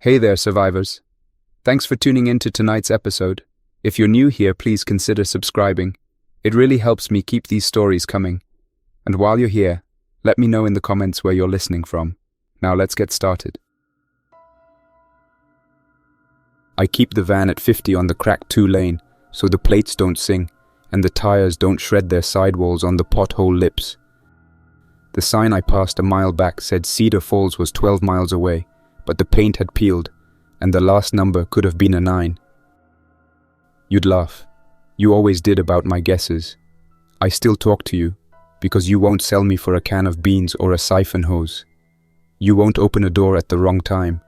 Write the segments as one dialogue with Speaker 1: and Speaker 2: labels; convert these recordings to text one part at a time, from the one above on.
Speaker 1: Hey there, survivors. Thanks for tuning in to tonight's episode. If you're new here, please consider subscribing. It really helps me keep these stories coming. And while you're here, let me know in the comments where you're listening from. Now let's get started. I keep the van at 50 on the cracked 2-lane so the plates don't sing and the tires don't shred their sidewalls on the pothole lips. The sign I passed a mile back said Cedar Falls was 12 miles away, but the paint had peeled and the last number could have been a 9. You'd laugh. You always did about my guesses. I still talk to you because you won't sell me for a can of beans or a siphon hose. You won't open a door at the wrong time.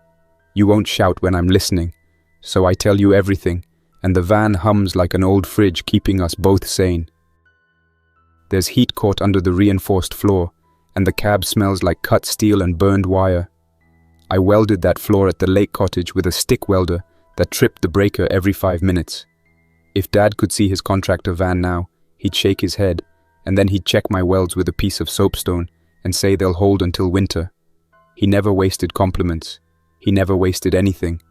Speaker 1: You won't shout when I'm listening. So I tell you everything, and the van hums like an old fridge, keeping us both sane. There's heat caught under the reinforced floor, and the cab smells like cut steel and burned wire. I welded that floor at the lake cottage with a stick welder that tripped the breaker every 5 minutes. If Dad could see his contractor van now, he'd shake his head, and then he'd check my welds with a piece of soapstone and say they'll hold until winter. He never wasted compliments. He never wasted anything.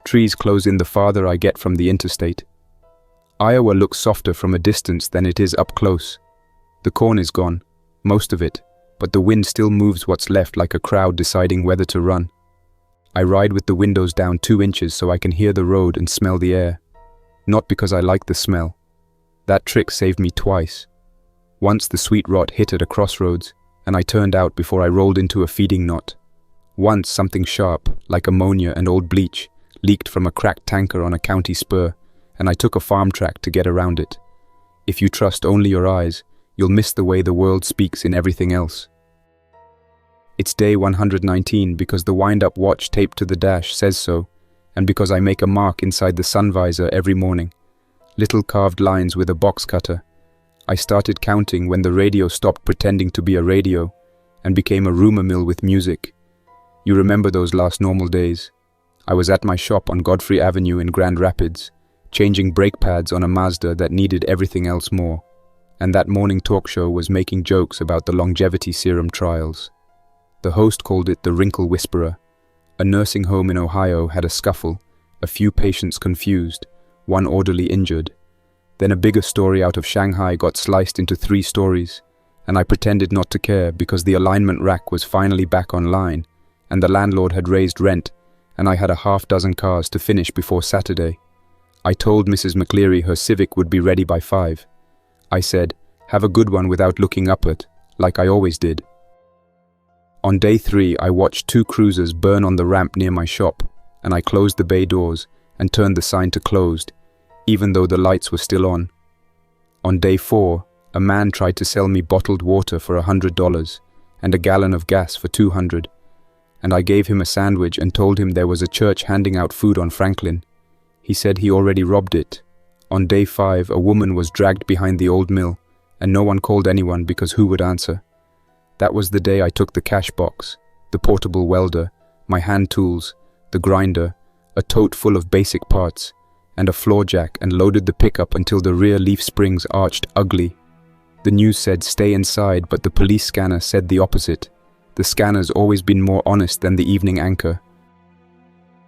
Speaker 1: Trees close in the farther I get from the interstate. Iowa looks softer from a distance than it is up close. The corn is gone, most of it, but the wind still moves what's left like a crowd deciding whether to run. I ride with the windows down 2 inches so I can hear the road and smell the air. Not because I like the smell. That trick saved me twice. Once the sweet rot hit at a crossroads, and I turned out before I rolled into a feeding knot. Once something sharp, like ammonia and old bleach, leaked from a cracked tanker on a county spur, and I took a farm track to get around it. If you trust only your eyes, you'll miss the way the world speaks in everything else. It's day 119 because the wind-up watch taped to the dash says so, and because I make a mark inside the sun visor every morning. Little carved lines with a box cutter. I started counting when the radio stopped pretending to be a radio, and became a rumor mill with music. You remember those last normal days? I was at my shop on Godfrey Avenue in Grand Rapids, changing brake pads on a Mazda that needed everything else more. And that morning talk show was making jokes about the longevity serum trials. The host called it the Wrinkle Whisperer. A nursing home in Ohio had a scuffle, a few patients confused, one orderly injured. Then a bigger story out of Shanghai got sliced into 3 stories, and I pretended not to care because the alignment rack was finally back online, and the landlord had raised rent, and I had a half-dozen cars to finish before Saturday. I told Mrs. McCleary her Civic would be ready by 5. I said, have a good one without looking up it, like I always did. On day 3, I watched 2 cruisers burn on the ramp near my shop, and I closed the bay doors and turned the sign to closed, even though the lights were still on. On day 4, a man tried to sell me bottled water for $100 and a gallon of gas for $200. And I gave him a sandwich and told him there was a church handing out food on Franklin. He said he already robbed it. On day 5, a woman was dragged behind the old mill, and no one called anyone because who would answer? That was the day I took the cash box, the portable welder, my hand tools, the grinder, a tote full of basic parts, and a floor jack, and loaded the pickup until the rear leaf springs arched ugly. The news said stay inside, but the police scanner said the opposite. The scanner's always been more honest than the evening anchor.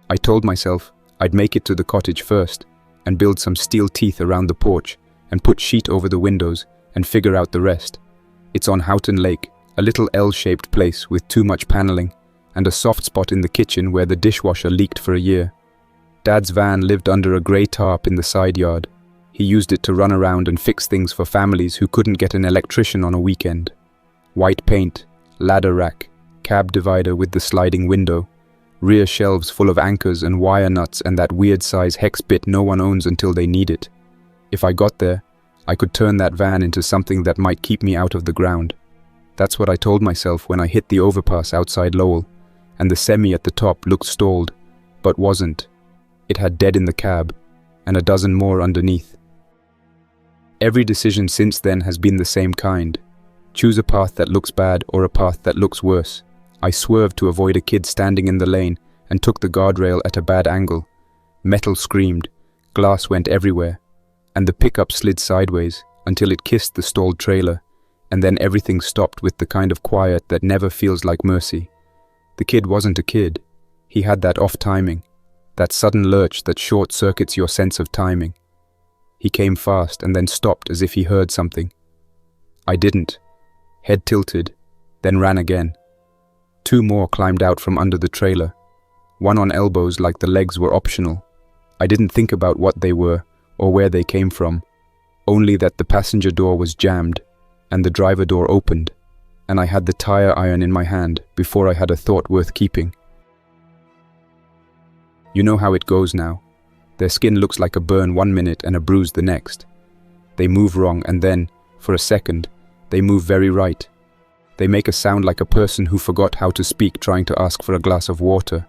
Speaker 1: I told myself I'd make it to the cottage first and build some steel teeth around the porch and put sheet over the windows and figure out the rest. It's on Houghton Lake, a little L-shaped place with too much paneling and a soft spot in the kitchen where the dishwasher leaked for a year. Dad's van lived under a grey tarp in the side yard. He used it to run around and fix things for families who couldn't get an electrician on a weekend. White paint, ladder rack, cab divider with the sliding window, rear shelves full of anchors and wire nuts, and that weird size hex bit no one owns until they need it. If I got there, I could turn that van into something that might keep me out of the ground. That's what I told myself when I hit the overpass outside Lowell, and the semi at the top looked stalled, but wasn't. It had dead in the cab, and a dozen more underneath. Every decision since then has been the same kind. Choose a path that looks bad or a path that looks worse. I swerved to avoid a kid standing in the lane and took the guardrail at a bad angle. Metal screamed, glass went everywhere, and the pickup slid sideways until it kissed the stalled trailer, and then everything stopped with the kind of quiet that never feels like mercy. The kid wasn't a kid. He had that off timing, that sudden lurch that short-circuits your sense of timing. He came fast and then stopped as if he heard something. I didn't. Head tilted, then ran again. 2 more climbed out from under the trailer, one on elbows like the legs were optional. I didn't think about what they were or where they came from, only that the passenger door was jammed and the driver door opened, and I had the tire iron in my hand before I had a thought worth keeping. You know how it goes now. Their skin looks like a burn 1 minute and a bruise the next. They move wrong and then, for a second, they move very right. They make a sound like a person who forgot how to speak trying to ask for a glass of water.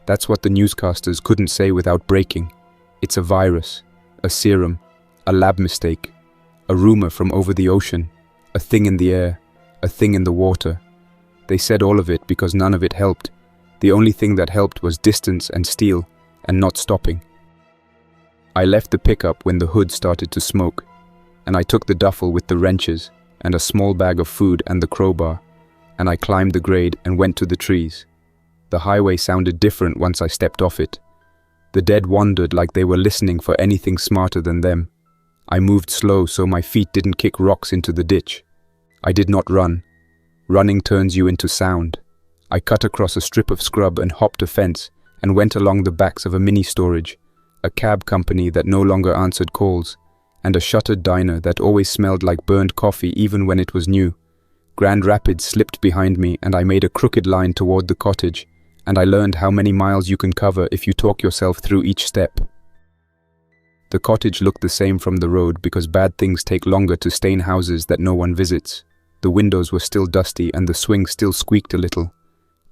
Speaker 1: That's what the newscasters couldn't say without breaking. It's a virus, a serum, a lab mistake, a rumor from over the ocean, a thing in the air, a thing in the water. They said all of it because none of it helped. The only thing that helped was distance and steel, and not stopping. I left the pickup when the hood started to smoke, and I took the duffel with the wrenches and a small bag of food and the crowbar, and I climbed the grade and went to the trees. The highway sounded different once I stepped off it. The dead wandered like they were listening for anything smarter than them. I moved slow so my feet didn't kick rocks into the ditch. I did not run. Running turns you into sound. I cut across a strip of scrub and hopped a fence and went along the backs of a mini storage, a cab company that no longer answered calls, and a shuttered diner that always smelled like burned coffee even when it was new. Grand Rapids slipped behind me and I made a crooked line toward the cottage, and I learned how many miles you can cover if you talk yourself through each step. The cottage looked the same from the road because bad things take longer to stain houses that no one visits. The windows were still dusty and the swing still squeaked a little.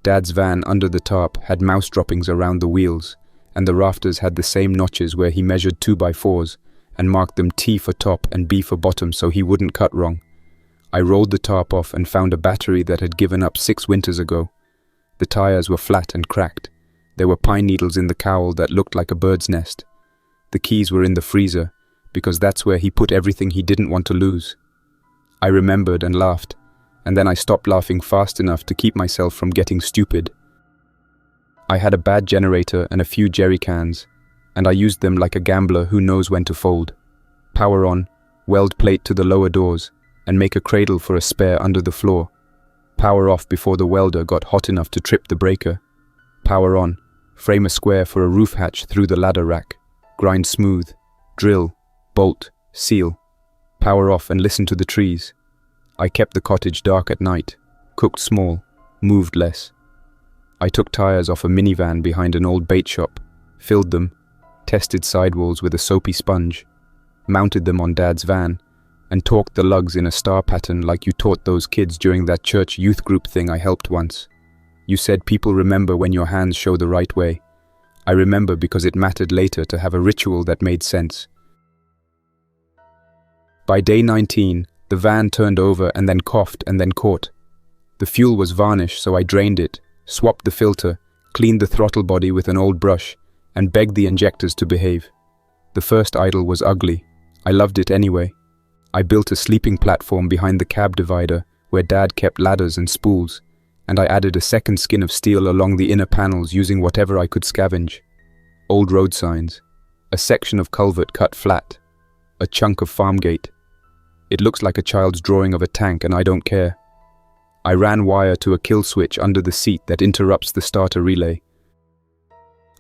Speaker 1: Dad's van under the tarp had mouse droppings around the wheels, and the rafters had the same notches where he measured 2x4s and marked them T for top and B for bottom so he wouldn't cut wrong. I rolled the tarp off and found a battery that had given up 6 winters ago. The tires were flat and cracked. There were pine needles in the cowl that looked like a bird's nest. The keys were in the freezer, because that's where he put everything he didn't want to lose. I remembered and laughed, and then I stopped laughing fast enough to keep myself from getting stupid. I had a bad generator and a few jerry cans, and I used them like a gambler who knows when to fold. Power on, weld plate to the lower doors, and make a cradle for a spare under the floor. Power off before the welder got hot enough to trip the breaker. Power on, frame a square for a roof hatch through the ladder rack. Grind smooth, drill, bolt, seal. Power off and listen to the trees. I kept the cottage dark at night, cooked small, moved less. I took tires off a minivan behind an old bait shop, filled them, tested sidewalls with a soapy sponge, mounted them on Dad's van, and torqued the lugs in a star pattern like you taught those kids during that church youth group thing I helped once. You said people remember when your hands show the right way. I remember because it mattered later to have a ritual that made sense. By day 19, the van turned over and then coughed and then caught. The fuel was varnish, so I drained it, swapped the filter, cleaned the throttle body with an old brush, and begged the injectors to behave. The first idle was ugly. I loved it anyway. I built a sleeping platform behind the cab divider where Dad kept ladders and spools, and I added a second skin of steel along the inner panels using whatever I could scavenge. Old road signs, a section of culvert cut flat, a chunk of farm gate. It looks like a child's drawing of a tank and I don't care. I ran wire to a kill switch under the seat that interrupts the starter relay.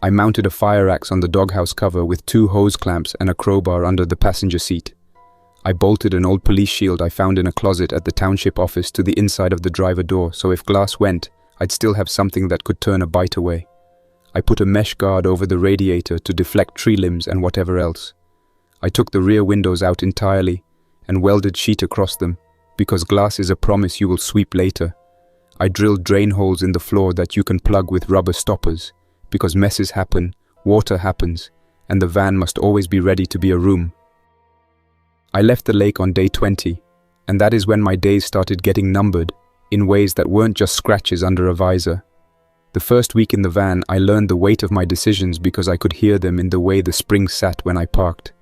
Speaker 1: I mounted a fire axe on the doghouse cover with 2 hose clamps and a crowbar under the passenger seat. I bolted an old police shield I found in a closet at the township office to the inside of the driver door, so if glass went, I'd still have something that could turn a bite away. I put a mesh guard over the radiator to deflect tree limbs and whatever else. I took the rear windows out entirely and welded sheet across them, because glass is a promise you will sweep later. I drilled drain holes in the floor that you can plug with rubber stoppers, because messes happen, water happens, and the van must always be ready to be a room. I left the lake on day 20, and that is when my days started getting numbered, in ways that weren't just scratches under a visor. The first week in the van, I learned the weight of my decisions because I could hear them in the way the springs sat when I parked.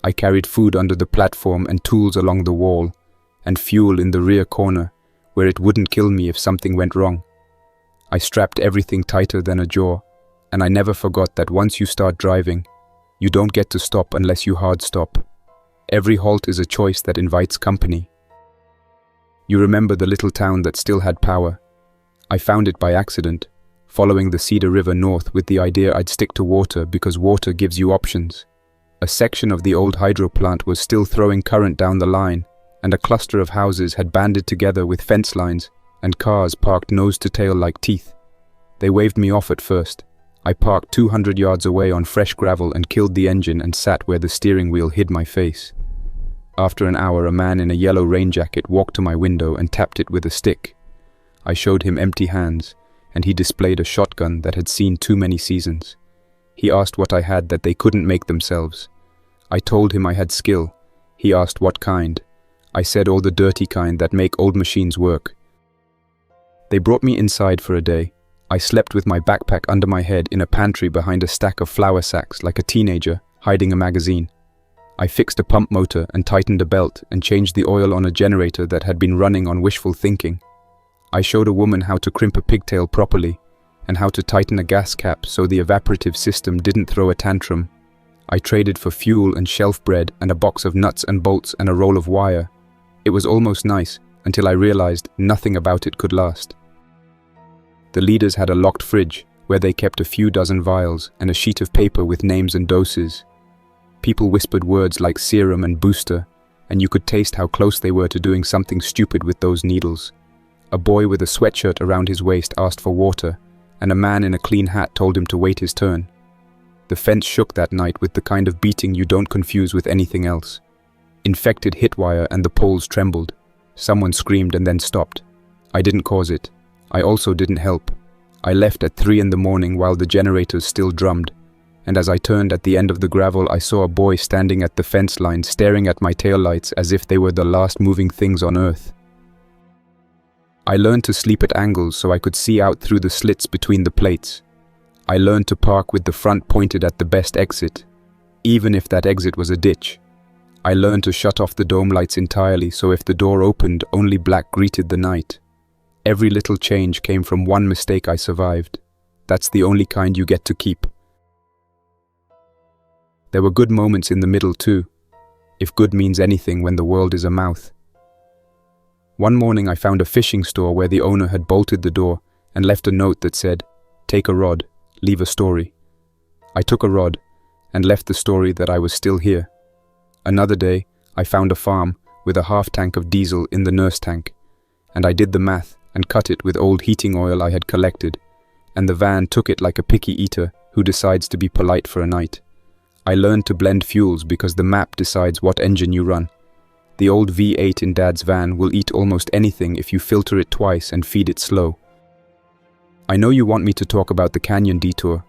Speaker 1: I carried food under the platform and tools along the wall, and fuel in the rear corner, where it wouldn't kill me if something went wrong. I strapped everything tighter than a jaw, and I never forgot that once you start driving, you don't get to stop unless you hard stop. Every halt is a choice that invites company. You remember the little town that still had power? I found it by accident, following the Cedar River north with the idea I'd stick to water because water gives you options. A section of the old hydro plant was still throwing current down the line, and a cluster of houses had banded together with fence lines and cars parked nose to tail like teeth. They waved me off at first. I parked 200 yards away on fresh gravel and killed the engine and sat where the steering wheel hid my face. After an hour, a man in a yellow rain jacket walked to my window and tapped it with a stick. I showed him empty hands, and he displayed a shotgun that had seen too many seasons. He asked what I had that they couldn't make themselves. I told him I had skill. He asked what kind. I said all the dirty kind that make old machines work. They brought me inside for a day. I slept with my backpack under my head in a pantry behind a stack of flour sacks like a teenager hiding a magazine. I fixed a pump motor and tightened a belt and changed the oil on a generator that had been running on wishful thinking. I showed a woman how to crimp a pigtail properly and how to tighten a gas cap so the evaporative system didn't throw a tantrum. I traded for fuel and shelf bread and a box of nuts and bolts and a roll of wire. It was almost nice until I realized nothing about it could last. The leaders had a locked fridge where they kept a few dozen vials and a sheet of paper with names and doses. People whispered words like serum and booster, and you could taste how close they were to doing something stupid with those needles. A boy with a sweatshirt around his waist asked for water, and a man in a clean hat told him to wait his turn. The fence shook that night with the kind of beating you don't confuse with anything else. Infected hit wire and the poles trembled. Someone screamed and then stopped. I didn't cause it. I also didn't help. I left at 3 in the morning while the generators still drummed, and as I turned at the end of the gravel I saw a boy standing at the fence line staring at my taillights as if they were the last moving things on earth. I learned to sleep at angles so I could see out through the slits between the plates. I learned to park with the front pointed at the best exit, even if that exit was a ditch. I learned to shut off the dome lights entirely so if the door opened, only black greeted the night. Every little change came from one mistake I survived. That's the only kind you get to keep. There were good moments in the middle too, if good means anything when the world is a mouth. One morning I found a fishing store where the owner had bolted the door and left a note that said, "Take a rod, leave a story." I took a rod and left the story that I was still here. Another day, I found a farm with a half tank of diesel in the nurse tank, and I did the math and cut it with old heating oil I had collected, and the van took it like a picky eater who decides to be polite for a night. I learned to blend fuels because the map decides what engine you run. The old V8 in Dad's van will eat almost anything if you filter it twice and feed it slow. I know you want me to talk about the canyon detour.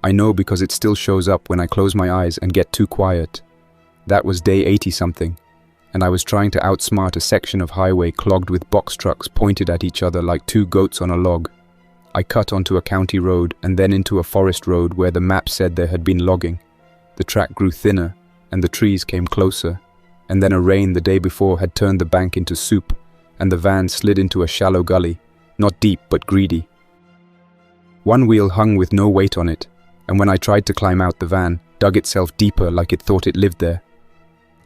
Speaker 1: I know because it still shows up when I close my eyes and get too quiet. That was day 80-something, and I was trying to outsmart a section of highway clogged with box trucks pointed at each other like two goats on a log. I cut onto a county road and then into a forest road where the map said there had been logging. The track grew thinner, and the trees came closer, and then a rain the day before had turned the bank into soup, and the van slid into a shallow gully, not deep but greedy. One wheel hung with no weight on it, and when I tried to climb out, the van dug itself deeper like it thought it lived there.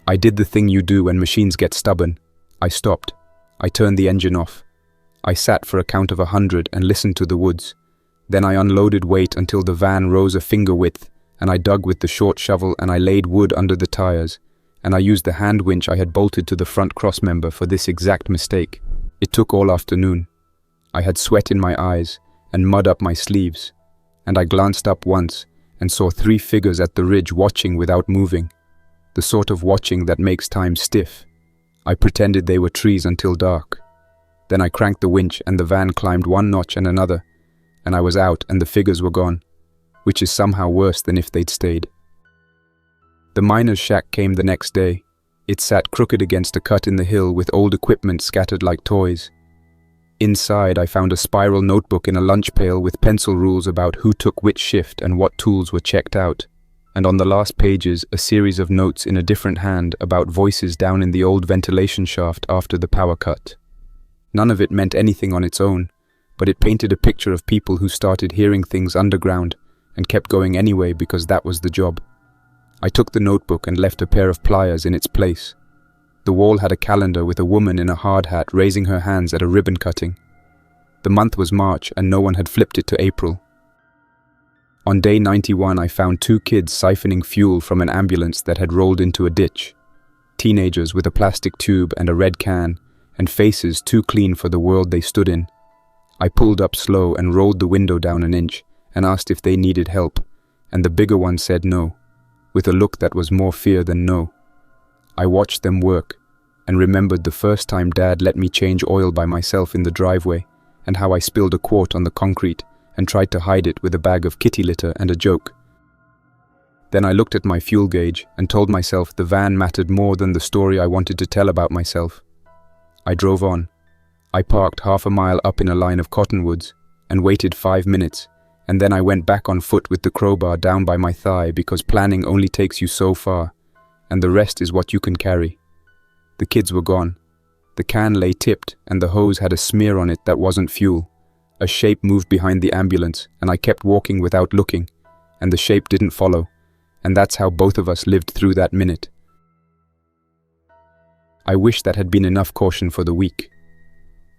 Speaker 1: I did the thing you do when machines get stubborn. I stopped. I turned the engine off. I sat for a count of 100 and listened to the woods. Then I unloaded weight until the van rose a finger width, and I dug with the short shovel and I laid wood under the tires, and I used the hand winch I had bolted to the front crossmember for this exact mistake. It took all afternoon. I had sweat in my eyes and mud up my sleeves, and I glanced up once and saw 3 figures at the ridge watching without moving, the sort of watching that makes time stiff. I pretended they were trees until dark. Then I cranked the winch and the van climbed one notch and another, and I was out and the figures were gone, which is somehow worse than if they'd stayed. The miner's shack came the next day. It sat crooked against a cut in the hill with old equipment scattered like toys. Inside, I found a spiral notebook in a lunch pail with pencil rules about who took which shift and what tools were checked out, and on the last pages, a series of notes in a different hand about voices down in the old ventilation shaft after the power cut. None of it meant anything on its own, but it painted a picture of people who started hearing things underground and kept going anyway because that was the job. I took the notebook and left a pair of pliers in its place. The wall had a calendar with a woman in a hard hat raising her hands at a ribbon cutting. The month was March and no one had flipped it to April. On day 91, I found 2 kids siphoning fuel from an ambulance that had rolled into a ditch. Teenagers with a plastic tube and a red can, and faces too clean for the world they stood in. I pulled up slow and rolled the window down an inch and asked if they needed help, and the bigger one said no, with a look that was more fear than no. I watched them work and remembered the first time Dad let me change oil by myself in the driveway, and how I spilled a quart on the concrete and tried to hide it with a bag of kitty litter and a joke. Then I looked at my fuel gauge and told myself the van mattered more than the story I wanted to tell about myself. I drove on. I parked half a mile up in a line of cottonwoods and waited 5 minutes, and then I went back on foot with the crowbar down by my thigh because planning only takes you so far, and the rest is what you can carry. The kids were gone. The can lay tipped and the hose had a smear on it that wasn't fuel. A shape moved behind the ambulance and I kept walking without looking, and the shape didn't follow, and that's how both of us lived through that minute. I wish that had been enough caution for the week.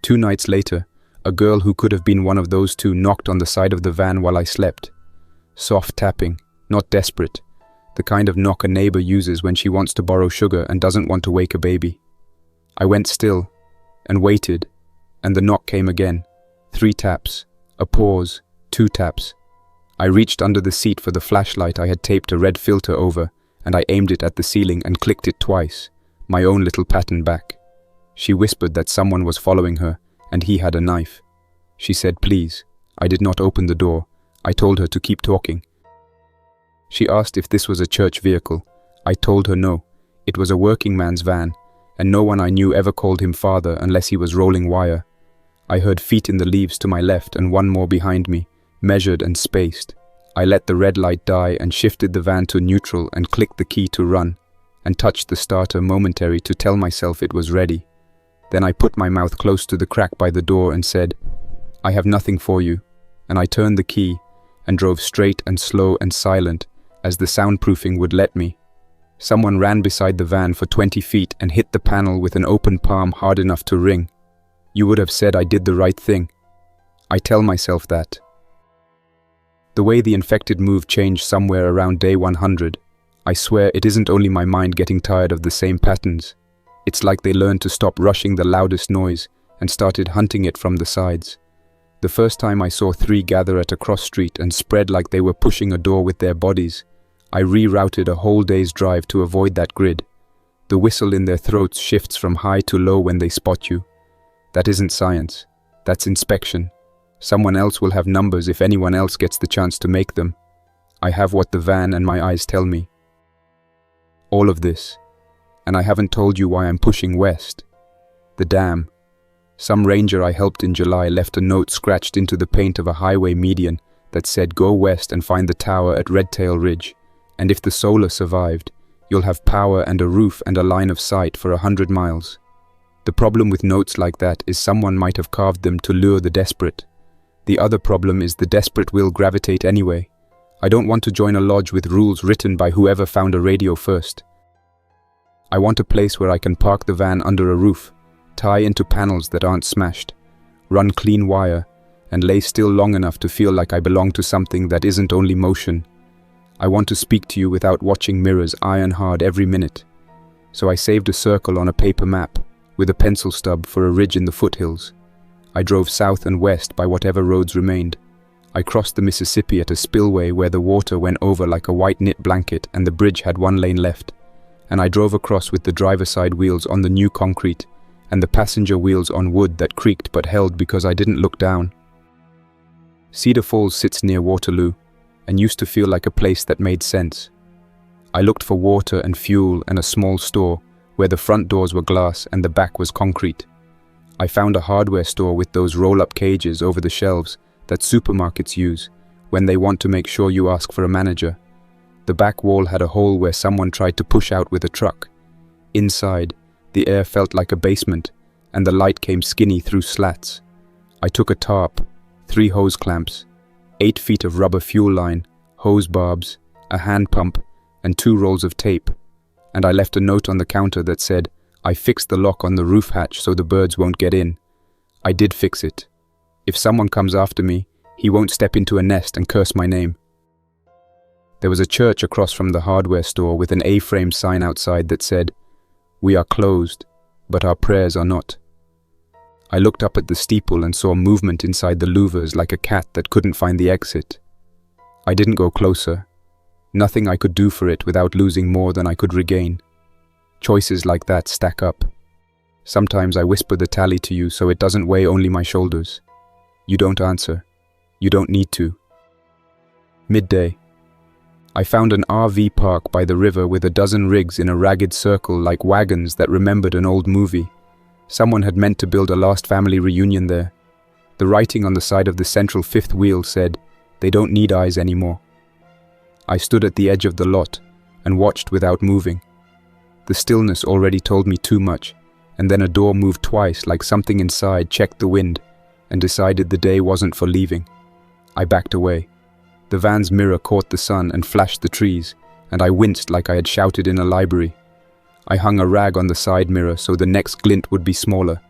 Speaker 1: 2 nights later, a girl who could have been one of those 2 knocked on the side of the van while I slept. Soft tapping, not desperate, the kind of knock a neighbor uses when she wants to borrow sugar and doesn't want to wake a baby. I went still and waited, and the knock came again. 3 taps, a pause, 2 taps. I reached under the seat for the flashlight I had taped a red filter over, and I aimed it at the ceiling and clicked it twice, my own little pattern back. She whispered that someone was following her, and he had a knife. She said, "Please." I did not open the door. I told her to keep talking. She asked if this was a church vehicle. I told her no. It was a working man's van, and no one I knew ever called him father unless he was rolling wire. I heard feet in the leaves to my left and one more behind me, measured and spaced. I let the red light die and shifted the van to neutral and clicked the key to run, and touched the starter momentary to tell myself it was ready. Then I put my mouth close to the crack by the door and said, "I have nothing for you," and I turned the key and drove straight and slow and silent as the soundproofing would let me. Someone ran beside the van for 20 feet and hit the panel with an open palm hard enough to ring. You would have said I did the right thing. I tell myself that. The way the infected move changed somewhere around day 100. I swear it isn't only my mind getting tired of the same patterns. It's like they learned to stop rushing the loudest noise and started hunting it from the sides. The first time I saw 3 gather at a cross street and spread like they were pushing a door with their bodies, I rerouted a whole day's drive to avoid that grid. The whistle in their throats shifts from high to low when they spot you. That isn't science. That's inspection. Someone else will have numbers if anyone else gets the chance to make them. I have what the van and my eyes tell me. All of this. And I haven't told you why I'm pushing west. The dam. Some ranger I helped in July left a note scratched into the paint of a highway median that said, "Go west and find the tower at Redtail Ridge, and if the solar survived, you'll have power and a roof and a line of sight for 100 miles. The problem with notes like that is someone might have carved them to lure the desperate. The other problem is the desperate will gravitate anyway. I don't want to join a lodge with rules written by whoever found a radio first. I want a place where I can park the van under a roof, tie into panels that aren't smashed, run clean wire, and lay still long enough to feel like I belong to something that isn't only motion. I want to speak to you without watching mirrors iron hard every minute. So I saved a circle on a paper map, with a pencil stub for a ridge in the foothills. I drove south and west by whatever roads remained. I crossed the Mississippi at a spillway where the water went over like a white knit blanket and the bridge had 1 lane left. And I drove across with the driver's side wheels on the new concrete and the passenger wheels on wood that creaked but held because I didn't look down. Cedar Falls sits near Waterloo and used to feel like a place that made sense. I looked for water and fuel and a small store where the front doors were glass and the back was concrete. I found a hardware store with those roll-up cages over the shelves that supermarkets use when they want to make sure you ask for a manager. The back wall had a hole where someone tried to push out with a truck. Inside, the air felt like a basement, and the light came skinny through slats. I took a tarp 3 hose clamps, 8 feet of rubber fuel line, hose barbs, a hand pump, and 2 rolls of tape. And I left a note on the counter that said, "I fixed the lock on the roof hatch so the birds won't get in." I did fix it. If someone comes after me, he won't step into a nest and curse my name. There was a church across from the hardware store with an A-frame sign outside that said, "We are closed, but our prayers are not." I looked up at the steeple and saw movement inside the louvers like a cat that couldn't find the exit. I didn't go closer. Nothing I could do for it without losing more than I could regain. Choices like that stack up. Sometimes I whisper the tally to you so it doesn't weigh only my shoulders. You don't answer. You don't need to. Midday. I found an RV park by the river with a dozen rigs in a ragged circle like wagons that remembered an old movie. Someone had meant to build a last family reunion there. The writing on the side of the central fifth wheel said, "They don't need eyes anymore." I stood at the edge of the lot and watched without moving. The stillness already told me too much, and then a door moved twice like something inside checked the wind and decided the day wasn't for leaving. I backed away. The van's mirror caught the sun and flashed the trees, and I winced like I had shouted in a library. I hung a rag on the side mirror so the next glint would be smaller.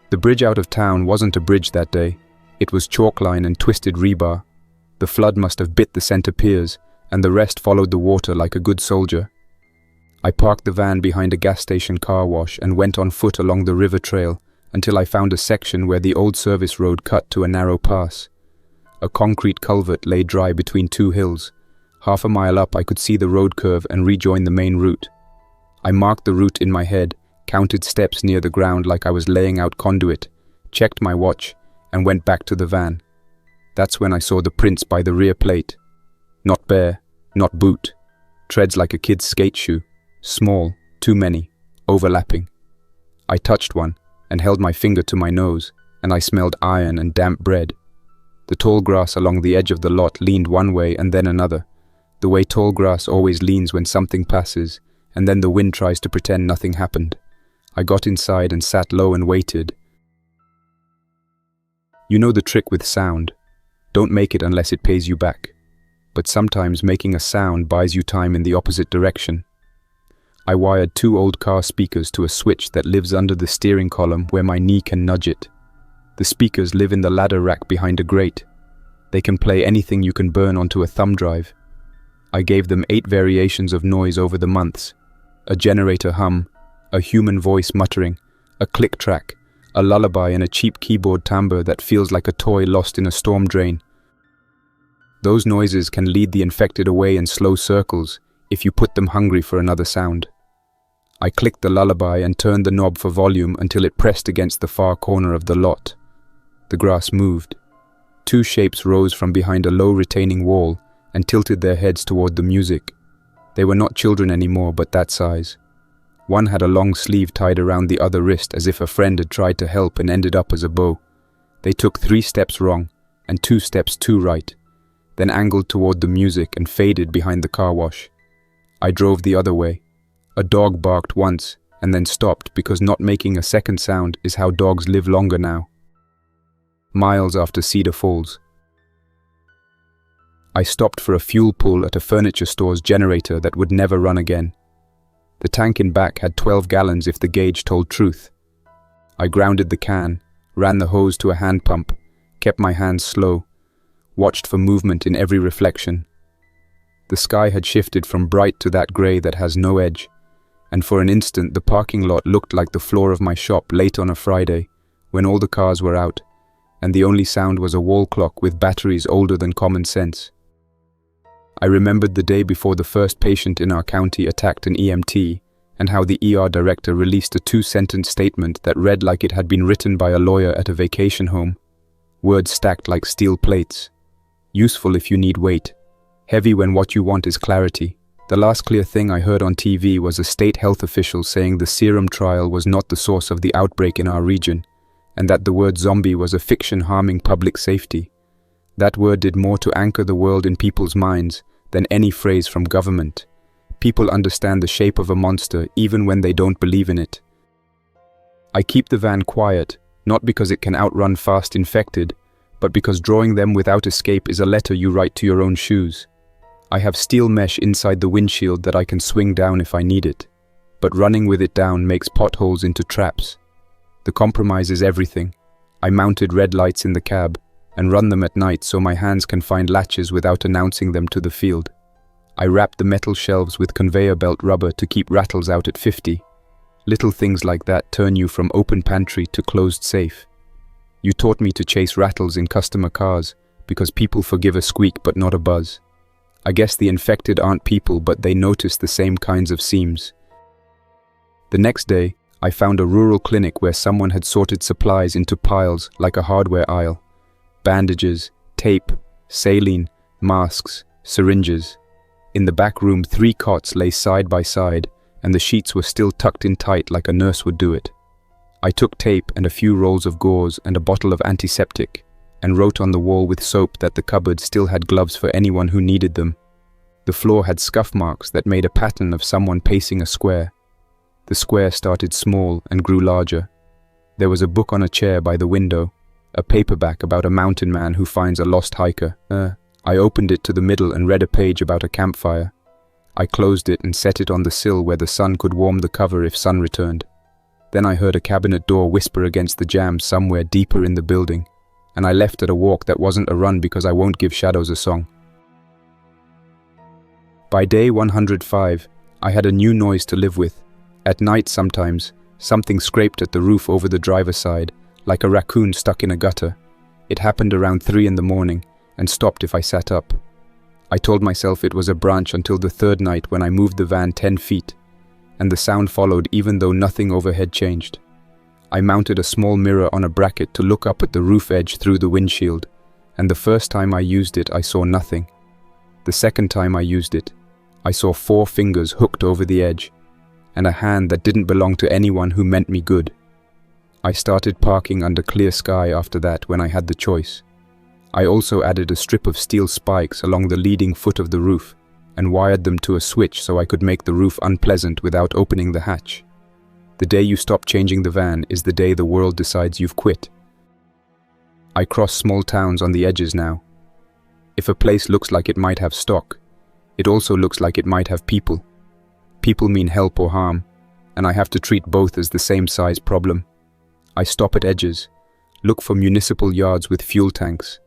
Speaker 1: The bridge out of town wasn't a bridge that day. It was chalkline and twisted rebar. The flood must have bit the center piers, and the rest followed the water like a good soldier. I parked the van behind a gas station car wash and went on foot along the river trail until I found a section where the old service road cut to a narrow pass. A concrete culvert lay dry between 2 hills. Half a mile up I could see the road curve and rejoin the main route. I marked the route in my head, counted steps near the ground like I was laying out conduit, checked my watch, and went back to the van. That's when I saw the prints by the rear plate. Not bare, not boot. Treads like a kid's skate shoe. Small, too many, overlapping. I touched one and held my finger to my nose, and I smelled iron and damp bread. The tall grass along the edge of the lot leaned one way and then another, the way tall grass always leans when something passes, and then the wind tries to pretend nothing happened. I got inside and sat low and waited. You know the trick with sound. Don't make it unless it pays you back. But sometimes making a sound buys you time in the opposite direction. I wired 2 old car speakers to a switch that lives under the steering column where my knee can nudge it. The speakers live in the ladder rack behind a grate. They can play anything you can burn onto a thumb drive. I gave them 8 variations of noise over the months. A generator hum, a human voice muttering, a click track, a lullaby and a cheap keyboard timbre that feels like a toy lost in a storm drain. Those noises can lead the infected away in slow circles if you put them hungry for another sound. I clicked the lullaby and turned the knob for volume until it pressed against the far corner of the lot. The grass moved. 2 shapes rose from behind a low retaining wall and tilted their heads toward the music. They were not children anymore, but that size. One had a long sleeve tied around the other wrist as if a friend had tried to help and ended up as a bow. They took 3 steps wrong and 2 steps too right, then angled toward the music and faded behind the car wash. I drove the other way. A dog barked once and then stopped because not making a second sound is how dogs live longer now. Miles after Cedar Falls. I stopped for a fuel pull at a furniture store's generator that would never run again. The tank in back had 12 gallons if the gauge told truth. I grounded the can, ran the hose to a hand pump, kept my hands slow, watched for movement in every reflection. The sky had shifted from bright to that grey that has no edge, and for an instant the parking lot looked like the floor of my shop late on a Friday, when all the cars were out, and the only sound was a wall clock with batteries older than common sense. I remembered the day before the first patient in our county attacked an EMT, and how the ER director released a 2-sentence statement that read like it had been written by a lawyer at a vacation home. Words stacked like steel plates. Useful if you need weight. Heavy when what you want is clarity. The last clear thing I heard on TV was a state health official saying the serum trial was not the source of the outbreak in our region, and that the word zombie was a fiction harming public safety. That word did more to anchor the world in people's minds than any phrase from government. People understand the shape of a monster even when they don't believe in it. I keep the van quiet, not because it can outrun fast infected, but because drawing them without escape is a letter you write to your own shoes. I have steel mesh inside the windshield that I can swing down if I need it, but running with it down makes potholes into traps. The compromise is everything. I mounted red lights in the cab and run them at night so my hands can find latches without announcing them to the field. I wrap the metal shelves with conveyor belt rubber to keep rattles out at 50. Little things like that turn you from open pantry to closed safe. You taught me to chase rattles in customer cars because people forgive a squeak but not a buzz. I guess the infected aren't people, but they notice the same kinds of seams. The next day, I found a rural clinic where someone had sorted supplies into piles like a hardware aisle. Bandages, tape, saline, masks, syringes. In the back room, 3 cots lay side by side, and the sheets were still tucked in tight like a nurse would do it. I took tape and a few rolls of gauze and a bottle of antiseptic, and wrote on the wall with soap that the cupboard still had gloves for anyone who needed them. The floor had scuff marks that made a pattern of someone pacing a square. The square started small and grew larger. There was a book on a chair by the window, a paperback about a mountain man who finds a lost hiker. I opened it to the middle and read a page about a campfire. I closed it and set it on the sill where the sun could warm the cover if sun returned. Then I heard a cabinet door whisper against the jamb somewhere deeper in the building, and I left at a walk that wasn't a run because I won't give shadows a song. By day 105, I had a new noise to live with. At night sometimes, something scraped at the roof over the driver's side, like a raccoon stuck in a gutter. It happened around 3 in the morning, and stopped if I sat up. I told myself it was a branch until the 3rd night when I moved the van 10 feet, and the sound followed even though nothing overhead changed. I mounted a small mirror on a bracket to look up at the roof edge through the windshield, and the first time I used it I saw nothing. The second time I used it, I saw 4 fingers hooked over the edge, and a hand that didn't belong to anyone who meant me good. I started parking under clear sky after that when I had the choice. I also added a strip of steel spikes along the leading foot of the roof and wired them to a switch so I could make the roof unpleasant without opening the hatch. The day you stop changing the van is the day the world decides you've quit. I cross small towns on the edges now. If a place looks like it might have stock, it also looks like it might have people. People mean help or harm, and I have to treat both as the same size problem. I stop at edges, look for municipal yards with fuel tanks,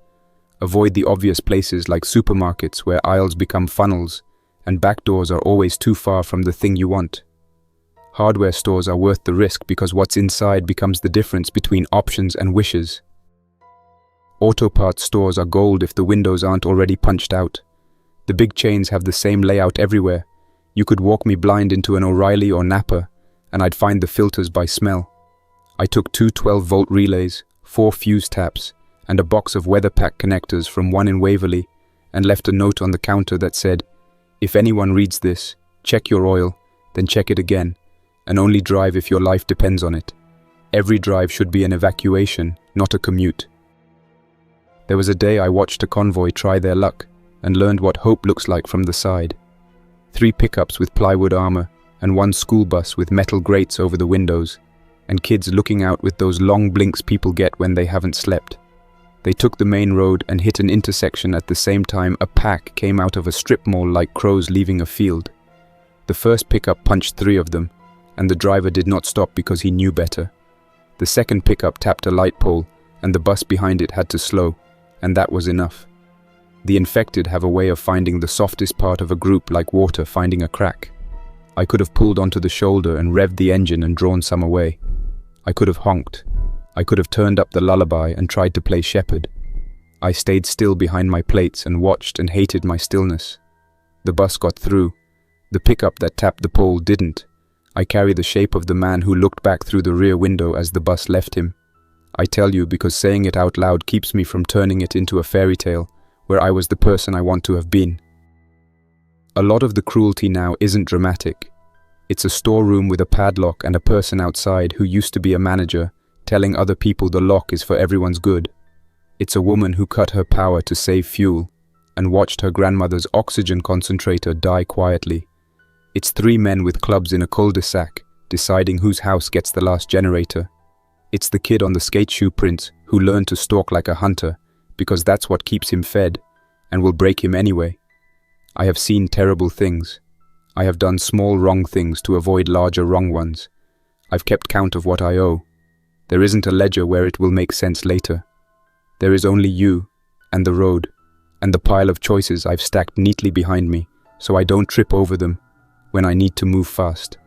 Speaker 1: avoid the obvious places like supermarkets where aisles become funnels and back doors are always too far from the thing you want. Hardware stores are worth the risk because what's inside becomes the difference between options and wishes. Auto parts stores are gold if the windows aren't already punched out. The big chains have the same layout everywhere. You could walk me blind into an O'Reilly or Napa, and I'd find the filters by smell. I took 2 12-volt relays, 4 fuse taps, and a box of weather pack connectors from one in Waverley, and left a note on the counter that said, "If anyone reads this, check your oil, then check it again, and only drive if your life depends on it. Every drive should be an evacuation, not a commute." There was a day I watched a convoy try their luck, and learned what hope looks like from the side. 3 pickups with plywood armor, and 1 school bus with metal grates over the windows, and kids looking out with those long blinks people get when they haven't slept. They took the main road and hit an intersection at the same time a pack came out of a strip mall like crows leaving a field. The first pickup punched 3 of them, and the driver did not stop because he knew better. The second pickup tapped a light pole, and the bus behind it had to slow, and that was enough. The infected have a way of finding the softest part of a group like water finding a crack. I could have pulled onto the shoulder and revved the engine and drawn some away. I could have honked. I could have turned up the lullaby and tried to play shepherd. I stayed still behind my plates and watched and hated my stillness. The bus got through. The pickup that tapped the pole didn't. I carry the shape of the man who looked back through the rear window as the bus left him. I tell you because saying it out loud keeps me from turning it into a fairy tale where I was the person I want to have been. A lot of the cruelty now isn't dramatic. It's a storeroom with a padlock and a person outside who used to be a manager telling other people the lock is for everyone's good. It's a woman who cut her power to save fuel and watched her grandmother's oxygen concentrator die quietly. It's 3 men with clubs in a cul-de-sac deciding whose house gets the last generator. It's the kid on the skate shoe prints who learned to stalk like a hunter because that's what keeps him fed, and will break him anyway. I have seen terrible things. I have done small wrong things to avoid larger wrong ones. I've kept count of what I owe. There isn't a ledger where it will make sense later. There is only you, and the road, and the pile of choices I've stacked neatly behind me, so I don't trip over them when I need to move fast.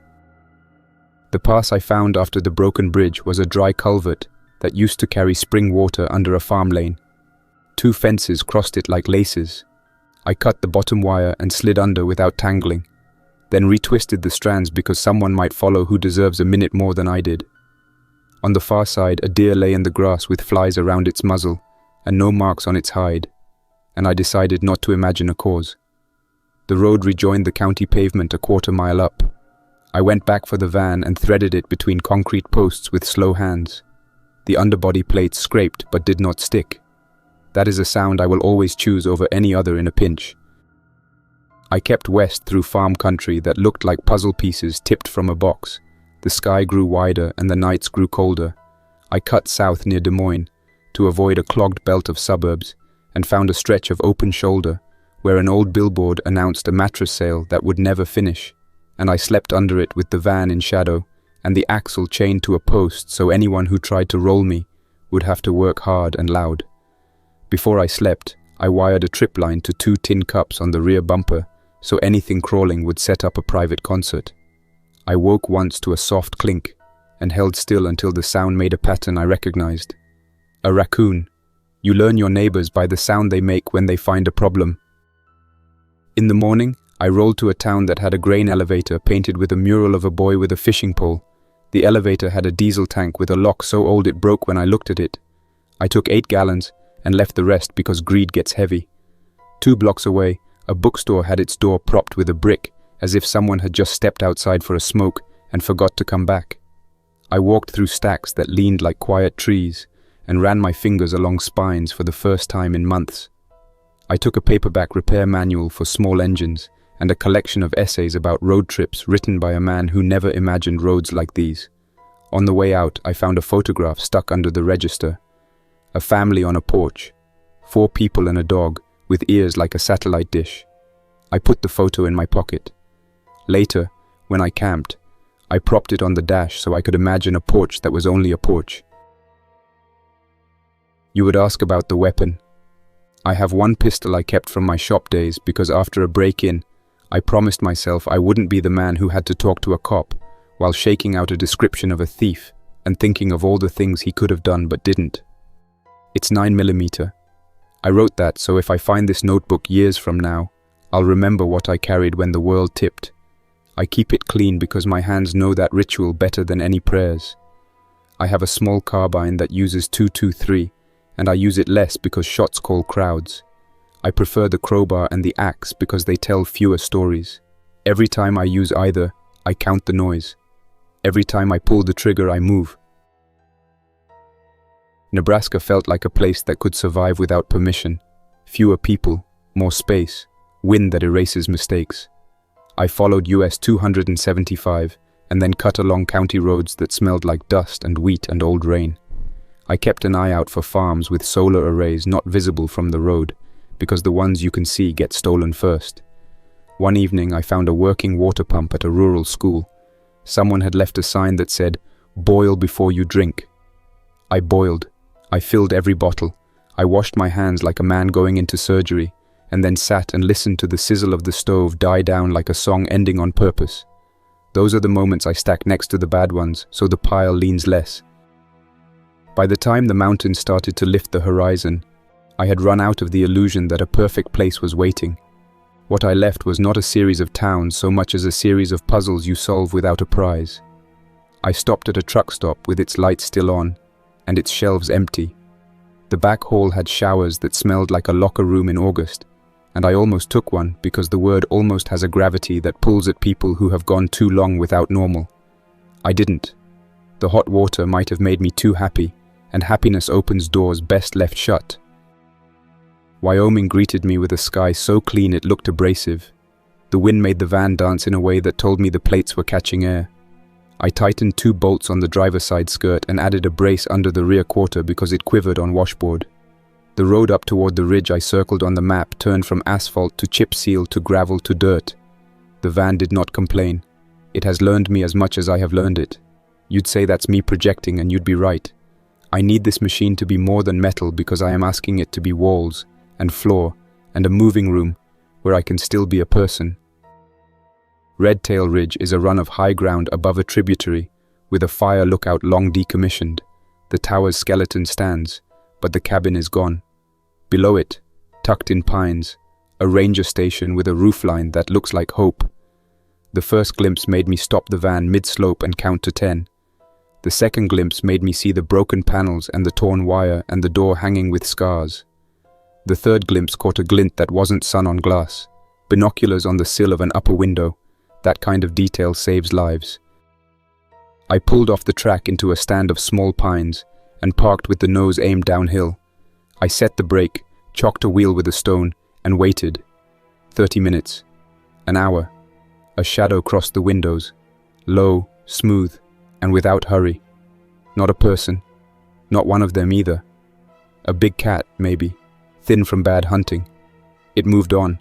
Speaker 1: The pass I found after the broken bridge was a dry culvert that used to carry spring water under a farm lane. 2 fences crossed it like laces. I cut the bottom wire and slid under without tangling, then retwisted the strands because someone might follow who deserves a minute more than I did. On the far side, a deer lay in the grass with flies around its muzzle and no marks on its hide, and I decided not to imagine a cause. The road rejoined the county pavement a quarter-mile up. I went back for the van and threaded it between concrete posts with slow hands. The underbody plates scraped but did not stick. That is a sound I will always choose over any other in a pinch. I kept west through farm country that looked like puzzle pieces tipped from a box. The sky grew wider and the nights grew colder. I cut south near Des Moines to avoid a clogged belt of suburbs and found a stretch of open shoulder where an old billboard announced a mattress sale that would never finish, and I slept under it with the van in shadow and the axle chained to a post so anyone who tried to roll me would have to work hard and loud. Before I slept, I wired a trip line to 2 tin cups on the rear bumper so anything crawling would set up a private concert. I woke once to a soft clink and held still until the sound made a pattern I recognized. A raccoon. You learn your neighbors by the sound they make when they find a problem. In the morning, I rolled to a town that had a grain elevator painted with a mural of a boy with a fishing pole. The elevator had a diesel tank with a lock so old it broke when I looked at it. I took 8 gallons and left the rest because greed gets heavy. 2 blocks away, a bookstore had its door propped with a brick, as if someone had just stepped outside for a smoke and forgot to come back. I walked through stacks that leaned like quiet trees and ran my fingers along spines for the first time in months. I took a paperback repair manual for small engines and a collection of essays about road trips written by a man who never imagined roads like these. On the way out, I found a photograph stuck under the register. A family on a porch, 4 people and a dog, with ears like a satellite dish. I put the photo in my pocket. Later, when I camped, I propped it on the dash so I could imagine a porch that was only a porch. You would ask about the weapon. I have 1 pistol I kept from my shop days because after a break-in, I promised myself I wouldn't be the man who had to talk to a cop while shaking out a description of a thief and thinking of all the things he could have done but didn't. It's 9mm. I wrote that so if I find this notebook years from now, I'll remember what I carried when the world tipped. I keep it clean because my hands know that ritual better than any prayers. I have a small carbine that uses .223, and I use it less because shots call crowds. I prefer the crowbar and the axe because they tell fewer stories. Every time I use either, I count the noise. Every time I pull the trigger, I move. Nebraska felt like a place that could survive without permission. Fewer people, more space, wind that erases mistakes. I followed US 275 and then cut along county roads that smelled like dust and wheat and old rain. I kept an eye out for farms with solar arrays not visible from the road, because the ones you can see get stolen first. One evening I found a working water pump at a rural school. Someone had left a sign that said, "Boil before you drink." I boiled. I filled every bottle. I washed my hands like a man going into surgery, and then sat and listened to the sizzle of the stove die down like a song ending on purpose. Those are the moments I stack next to the bad ones, so the pile leans less. By the time the mountains started to lift the horizon, I had run out of the illusion that a perfect place was waiting. What I left was not a series of towns so much as a series of puzzles you solve without a prize. I stopped at a truck stop with its lights still on, and its shelves empty. The back hall had showers that smelled like a locker room in August, and I almost took one because the word almost has a gravity that pulls at people who have gone too long without normal. I didn't. The hot water might have made me too happy, and happiness opens doors best left shut. Wyoming greeted me with a sky so clean it looked abrasive. The wind made the van dance in a way that told me the plates were catching air. I tightened 2 bolts on the driver's side skirt and added a brace under the rear quarter because it quivered on washboard. The road up toward the ridge I circled on the map turned from asphalt to chip seal to gravel to dirt. The van did not complain. It has learned me as much as I have learned it. You'd say that's me projecting, and you'd be right. I need this machine to be more than metal because I am asking it to be walls and floor and a moving room where I can still be a person. Redtail Ridge is a run of high ground above a tributary with a fire lookout long decommissioned. The tower's skeleton stands, but the cabin is gone. Below it, tucked in pines, a ranger station with a roofline that looks like hope. The first glimpse made me stop the van mid-slope and count to 10. The second glimpse made me see the broken panels and the torn wire and the door hanging with scars. The third glimpse caught a glint that wasn't sun on glass. Binoculars on the sill of an upper window. That kind of detail saves lives. I pulled off the track into a stand of small pines and parked with the nose aimed downhill. I set the brake, chalked a wheel with a stone, and waited. 30 minutes. An hour. A shadow crossed the windows. Low, smooth, and without hurry. Not a person. Not one of them either. A big cat, maybe. Thin from bad hunting. It moved on.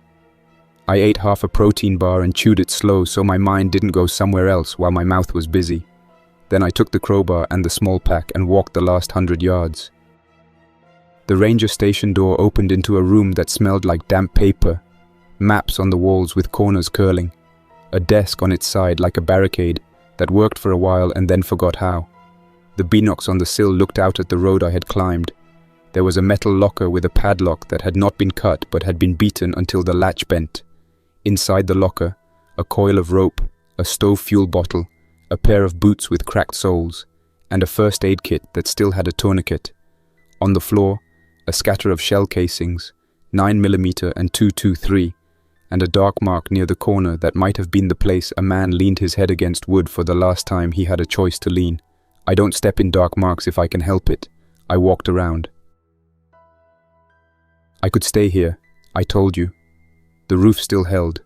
Speaker 1: I ate half a protein bar and chewed it slow so my mind didn't go somewhere else while my mouth was busy. Then I took the crowbar and the small pack and walked the last 100 yards. The ranger station door opened into a room that smelled like damp paper, maps on the walls with corners curling, a desk on its side like a barricade that worked for a while and then forgot how. The binocs on the sill looked out at the road I had climbed. There was a metal locker with a padlock that had not been cut but had been beaten until the latch bent. Inside the locker, a coil of rope, a stove fuel bottle, a pair of boots with cracked soles, and a first aid kit that still had a tourniquet. On the floor, a scatter of shell casings, 9mm and 223, and a dark mark near the corner that might have been the place a man leaned his head against wood for the last time he had a choice to lean. I don't step in dark marks if I can help it. I walked around. I could stay here, I told you. The roof still held.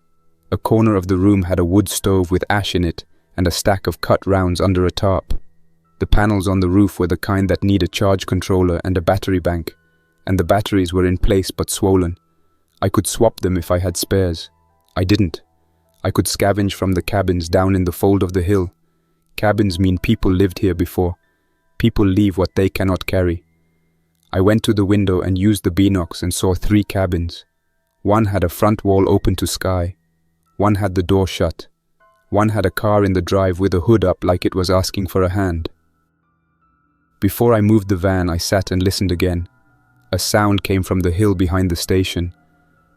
Speaker 1: A corner of the room had a wood stove with ash in it and a stack of cut rounds under a tarp. The panels on the roof were the kind that need a charge controller and a battery bank, and the batteries were in place but swollen. I could swap them if I had spares. I didn't. I could scavenge from the cabins down in the fold of the hill. Cabins mean people lived here before. People leave what they cannot carry. I went to the window and used the binocs and saw 3 cabins. One had a front wall open to sky. One had the door shut. One had a car in the drive with a hood up like it was asking for a hand. Before I moved the van, I sat and listened again. A sound came from the hill behind the station.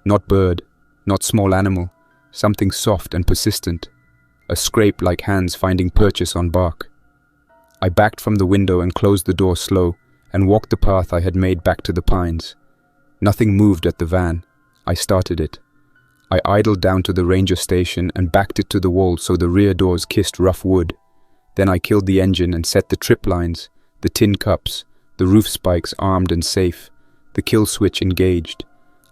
Speaker 1: Not bird, not small animal, something soft and persistent. A scrape like hands finding purchase on bark. I backed from the window and closed the door slow and walked the path I had made back to the pines. Nothing moved at the van. I started it. I idled down to the ranger station and backed it to the wall so the rear doors kissed rough wood. Then I killed the engine and set the trip lines, the tin cups, the roof spikes armed and safe, the kill switch engaged.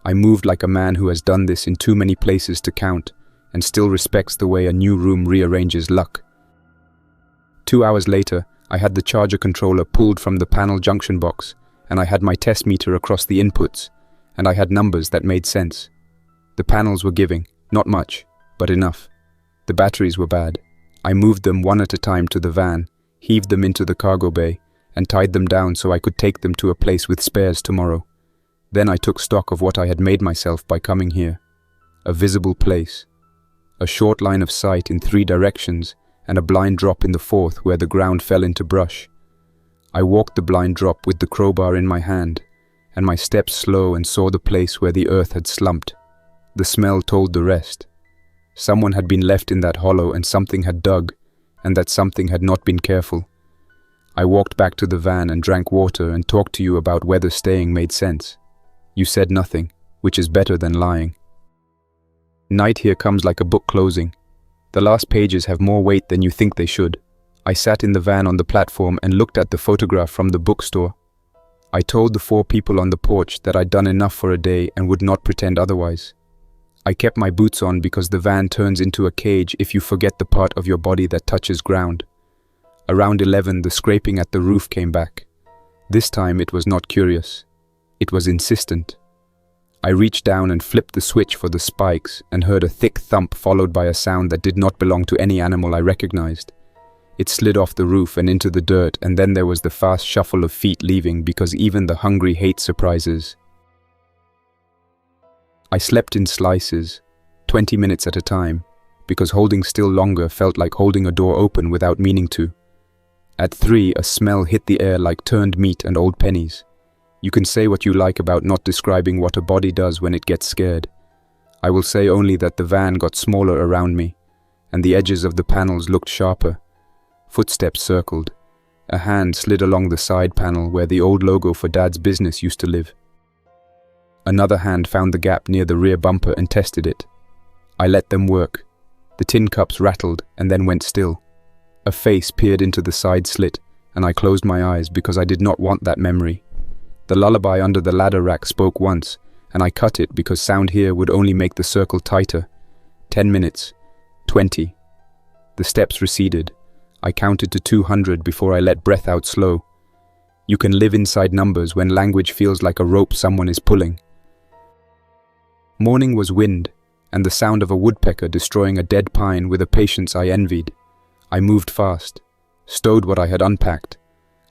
Speaker 1: I moved like a man who has done this in too many places to count and still respects the way a new room rearranges luck. 2 hours later, I had the charger controller pulled from the panel junction box, and I had my test meter across the inputs, and I had numbers that made sense. The panels were giving, not much, but enough. The batteries were bad. I moved them one at a time to the van, heaved them into the cargo bay, and tied them down so I could take them to a place with spares tomorrow. Then I took stock of what I had made myself by coming here. A visible place. A short line of sight in 3 directions, and a blind drop in the 4th where the ground fell into brush. I walked the blind drop with the crowbar in my hand, and my steps slow and saw the place where the earth had slumped. The smell told the rest. Someone had been left in that hollow and something had dug, and that something had not been careful. I walked back to the van and drank water and talked to you about whether staying made sense. You said nothing, which is better than lying. Night here comes like a book closing. The last pages have more weight than you think they should. I sat in the van on the platform and looked at the photograph from the bookstore. I told the 4 people on the porch that I'd done enough for a day and would not pretend otherwise. I kept my boots on because the van turns into a cage if you forget the part of your body that touches ground. Around 11, the scraping at the roof came back. This time it was not curious. It was insistent. I reached down and flipped the switch for the spikes and heard a thick thump followed by a sound that did not belong to any animal I recognized. It slid off the roof and into the dirt, and then there was the fast shuffle of feet leaving because even the hungry hate surprises. I slept in slices, 20 minutes at a time, because holding still longer felt like holding a door open without meaning to. At 3, a smell hit the air like turned meat and old pennies. You can say what you like about not describing what a body does when it gets scared. I will say only that the van got smaller around me, and the edges of the panels looked sharper. Footsteps circled. A hand slid along the side panel where the old logo for Dad's business used to live. Another hand found the gap near the rear bumper and tested it. I let them work. The tin cups rattled and then went still. A face peered into the side slit, and I closed my eyes because I did not want that memory. The lullaby under the ladder rack spoke once, and I cut it because sound here would only make the circle tighter. 10 minutes. 20. The steps receded. I counted to 200 before I let breath out slow. You can live inside numbers when language feels like a rope someone is pulling. Morning was wind, and the sound of a woodpecker destroying a dead pine with a patience I envied. I moved fast, stowed what I had unpacked,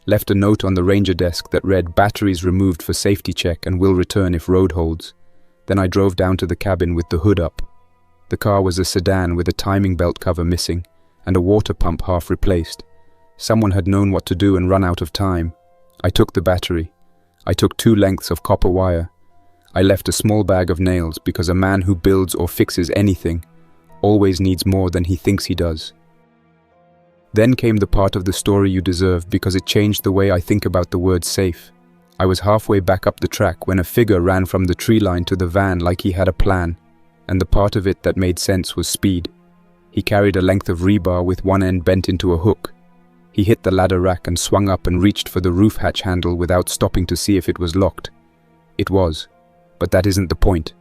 Speaker 1: left a note on the ranger desk that read batteries removed for safety check and will return if road holds. Then I drove down to the cabin with the hood up. The car was a sedan with a timing belt cover missing and a water pump half replaced. Someone had known what to do and run out of time. I took the battery. I took 2 lengths of copper wire. I left a small bag of nails because a man who builds or fixes anything always needs more than he thinks he does. Then came the part of the story you deserve because it changed the way I think about the word safe. I was halfway back up the track when a figure ran from the tree line to the van like he had a plan, and the part of it that made sense was speed. He carried a length of rebar with one end bent into a hook. He hit the ladder rack and swung up and reached for the roof hatch handle without stopping to see if it was locked. It was, but that isn't the point.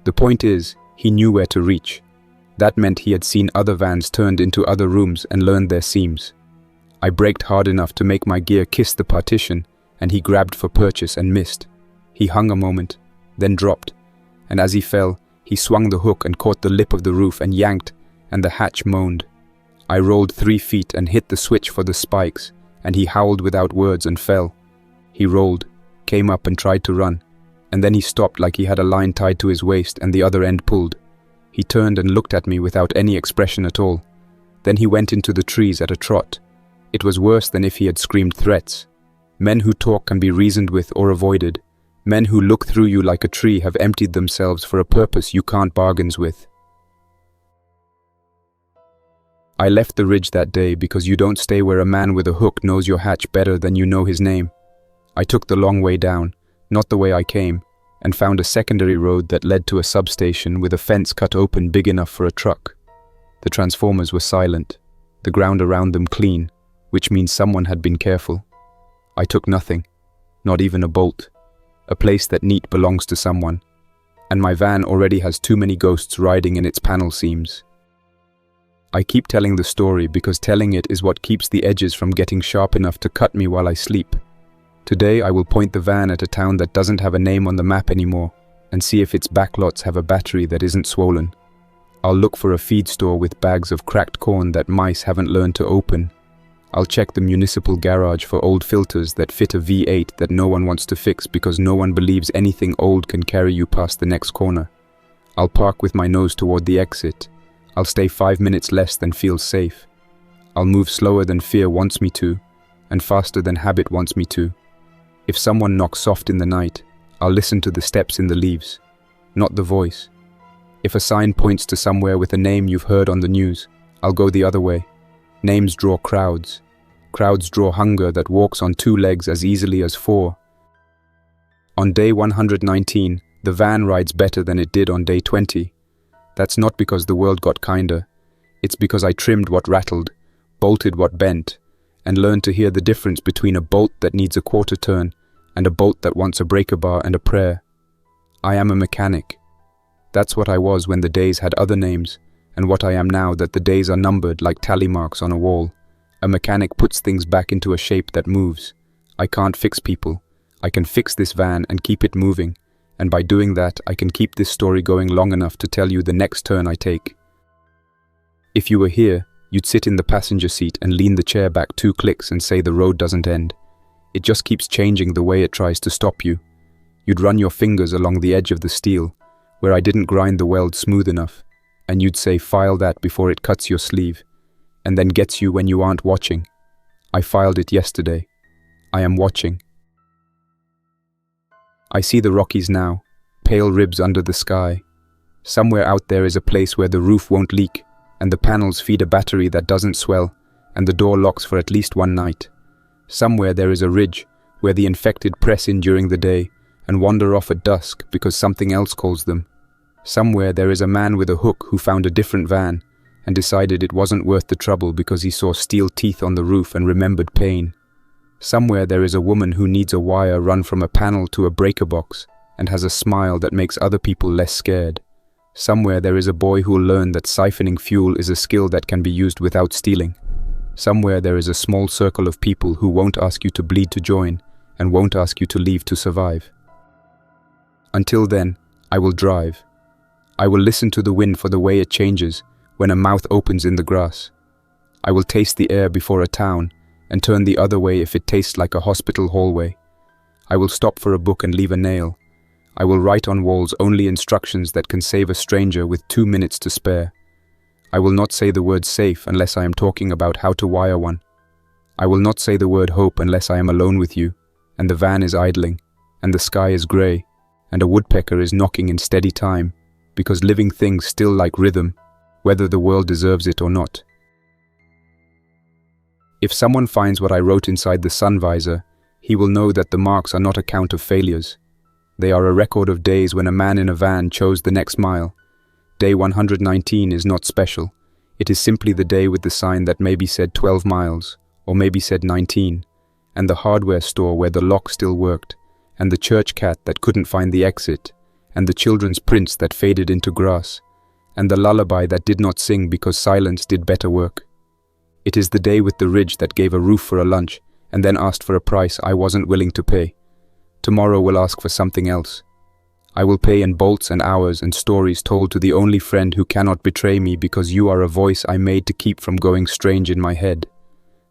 Speaker 1: The point is, he knew where to reach. That meant he had seen other vans turned into other rooms and learned their seams. I braked hard enough to make my gear kiss the partition, and he grabbed for purchase and missed. He hung a moment, then dropped, and as he fell, he swung the hook and caught the lip of the roof and yanked, and the hatch moaned. I rolled 3 feet and hit the switch for the spikes, and he howled without words and fell. He rolled, came up and tried to run, and then he stopped like he had a line tied to his waist and the other end pulled. He turned and looked at me without any expression at all. Then he went into the trees at a trot. It was worse than if he had screamed threats. Men who talk can be reasoned with or avoided. Men who look through you like a tree have emptied themselves for a purpose you can't bargain with. I left the ridge that day because you don't stay where a man with a hook knows your hatch better than you know his name. I took the long way down, not the way I came, and found a secondary road that led to a substation with a fence cut open big enough for a truck. The transformers were silent, the ground around them clean, which means someone had been careful. I took nothing, not even a bolt. A place that neat belongs to someone, and my van already has too many ghosts riding in its panel seams. I keep telling the story because telling it is what keeps the edges from getting sharp enough to cut me while I sleep. Today I will point the van at a town that doesn't have a name on the map anymore and see if its backlots have a battery that isn't swollen. I'll look for a feed store with bags of cracked corn that mice haven't learned to open. I'll check the municipal garage for old filters that fit a V8 that no one wants to fix because no one believes anything old can carry you past the next corner. I'll park with my nose toward the exit. I'll stay 5 minutes less than feels safe. I'll move slower than fear wants me to, and faster than habit wants me to. If someone knocks soft in the night, I'll listen to the steps in the leaves, not the voice. If a sign points to somewhere with a name you've heard on the news, I'll go the other way. Names draw crowds. Crowds draw hunger that walks on 2 legs as easily as 4. On day 119, the van rides better than it did on day 20. That's not because the world got kinder. It's because I trimmed what rattled, bolted what bent, and learned to hear the difference between a bolt that needs a quarter turn and a bolt that wants a breaker bar and a prayer. I am a mechanic. That's what I was when the days had other names, and what I am now that the days are numbered like tally marks on a wall. A mechanic puts things back into a shape that moves. I can't fix people. I can fix this van and keep it moving, and by doing that, I can keep this story going long enough to tell you the next turn I take. If you were here, you'd sit in the passenger seat and lean the chair back 2 clicks and say the road doesn't end. It just keeps changing the way it tries to stop you. You'd run your fingers along the edge of the steel, where I didn't grind the weld smooth enough, and you'd say file that before it cuts your sleeve, and then gets you when you aren't watching. I filed it yesterday. I am watching. I see the Rockies now, pale ribs under the sky. Somewhere out there is a place where the roof won't leak, and the panels feed a battery that doesn't swell, and the door locks for at least one night. Somewhere there is a ridge where the infected press in during the day and wander off at dusk because something else calls them. Somewhere there is a man with a hook who found a different van and decided it wasn't worth the trouble because he saw steel teeth on the roof and remembered pain. Somewhere there is a woman who needs a wire run from a panel to a breaker box and has a smile that makes other people less scared. Somewhere there is a boy who'll learn that siphoning fuel is a skill that can be used without stealing. Somewhere there is a small circle of people who won't ask you to bleed to join and won't ask you to leave to survive. Until then, I will drive. I will listen to the wind for the way it changes when a mouth opens in the grass. I will taste the air before a town and turn the other way if it tastes like a hospital hallway. I will stop for a book and leave a nail. I will write on walls only instructions that can save a stranger with 2 minutes to spare. I will not say the word safe unless I am talking about how to wire one. I will not say the word hope unless I am alone with you, and the van is idling, and the sky is grey, and a woodpecker is knocking in steady time, because living things still like rhythm, whether the world deserves it or not. If someone finds what I wrote inside the sun visor, he will know that the marks are not a count of failures. They are a record of days when a man in a van chose the next mile. Day 119 is not special. It is simply the day with the sign that maybe said 12 miles, or maybe said 19, and the hardware store where the lock still worked, and the church cat that couldn't find the exit, and the children's prints that faded into grass, and the lullaby that did not sing because silence did better work. It is the day with the ridge that gave a roof for a lunch, and then asked for a price I wasn't willing to pay. Tomorrow will ask for something else. I will pay in bolts and hours and stories told to the only friend who cannot betray me because you are a voice I made to keep from going strange in my head.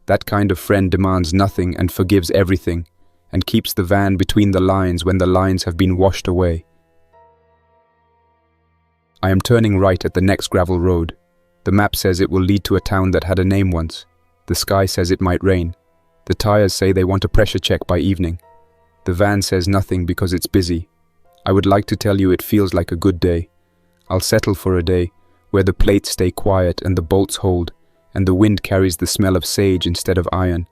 Speaker 1: That kind of friend demands nothing and forgives everything, and keeps the van between the lines when the lines have been washed away. I am turning right at the next gravel road. The map says it will lead to a town that had a name once. The sky says it might rain. The tires say they want a pressure check by evening. The van says nothing because it's busy. I would like to tell you it feels like a good day. I'll settle for a day where the plates stay quiet and the bolts hold, and the wind carries the smell of sage instead of iron.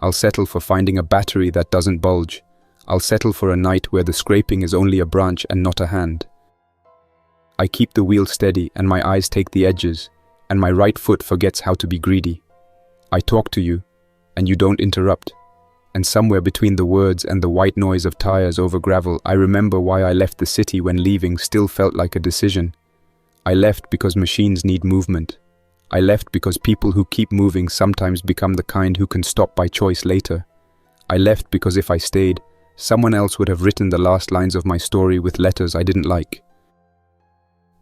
Speaker 1: I'll settle for finding a battery that doesn't bulge. I'll settle for a night where the scraping is only a branch and not a hand. I keep the wheel steady and my eyes take the edges, and my right foot forgets how to be greedy. I talk to you, and you don't interrupt. And somewhere between the words and the white noise of tires over gravel, I remember why I left the city when leaving still felt like a decision. I left because machines need movement. I left because people who keep moving sometimes become the kind who can stop by choice later. I left because if I stayed, someone else would have written the last lines of my story with letters I didn't like.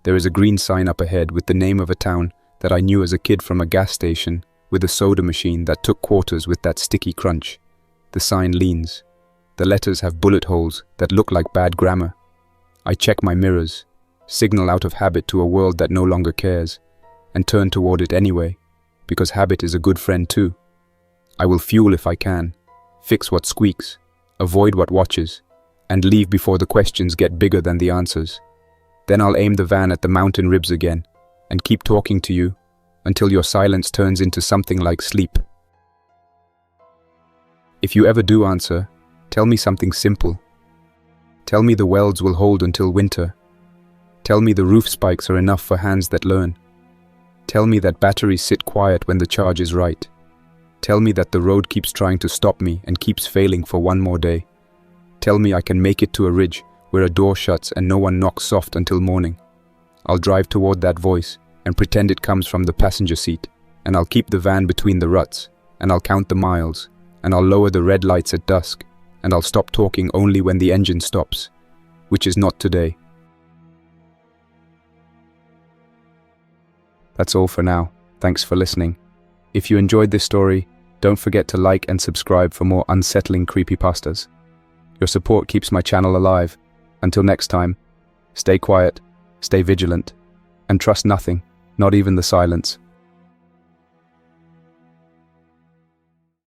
Speaker 1: There is a green sign up ahead with the name of a town that I knew as a kid from a gas station, with a soda machine that took quarters with that sticky crunch. The sign leans. The letters have bullet holes that look like bad grammar. I check my mirrors, signal out of habit to a world that no longer cares, and turn toward it anyway, because habit is a good friend too. I will fuel if I can, fix what squeaks, avoid what watches, and leave before the questions get bigger than the answers. Then I'll aim the van at the mountain ribs again, and keep talking to you until your silence turns into something like sleep. If you ever do answer, tell me something simple. Tell me the welds will hold until winter. Tell me the roof spikes are enough for hands that learn. Tell me that batteries sit quiet when the charge is right. Tell me that the road keeps trying to stop me and keeps failing for one more day. Tell me I can make it to a ridge where a door shuts and no one knocks soft until morning. I'll drive toward that voice and pretend it comes from the passenger seat, and I'll keep the van between the ruts, and I'll count the miles, and I'll lower the red lights at dusk, and I'll stop talking only when the engine stops, which is not today. That's all for now. Thanks for listening. If you enjoyed this story, don't forget to like and subscribe for more unsettling creepypastas. Your support keeps my channel alive. Until next time, stay quiet, stay vigilant, and trust nothing, not even the silence.